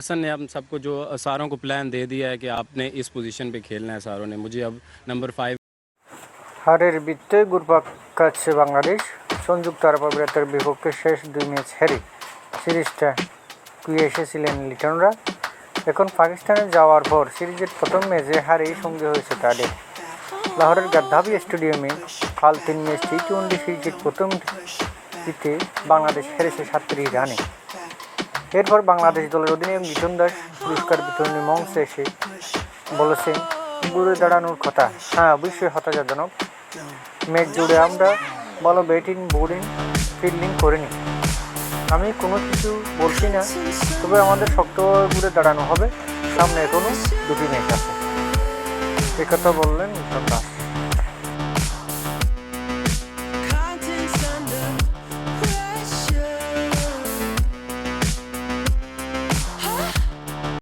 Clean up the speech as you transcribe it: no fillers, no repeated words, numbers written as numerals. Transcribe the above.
हसन ने हम सबको जो सारों को प्लान दे दिया है कि आपने इस पोजीशन पे खेलना है। सारों ने मुझे अब नंबर 5 হারের বৃত্তে ঘুরপাক খাচ্ছে বাংলাদেশ। সংযুক্ত আরব আমিরাতের বিপক্ষে শেষ 2 ম্যাচ হেরে সিরিজটা কুয়ে এসেছিলেন লিটনরা। এখন পাকিস্তানে যাওয়ার পর সিরিজের প্রথম ম্যাচে হারেই সঙ্গী হয়েছে তাদের। লাহোরের গাদ্দাফি স্টেডিয়ামে কাল 3 ম্যাচ টি-20 সিরিজের প্রথম টিতে বাংলাদেশ হেরেছে 37 রানে। এরপর বাংলাদেশ দলের অধিনায়ক লিটন দাস পুরস্কার বিতরণী মঞ্চে এসে বলেছেন ঘুরে দাঁড়ানোর কথা। হ্যাঁ, অবশ্যই হতাশাজনক। ম্যাচ জুড়ে আমরা ভালো ব্যাটিং, বোলিং, ফিল্ডিং করিনি। আমি কোনো কিছু বলছি না, তবে আমাদের শক্তভাবে ঘুরে দাঁড়ানো হবে। সামনে এখনও 2টি ম্যাচ আছে। একথা বললেন লিটন দাস।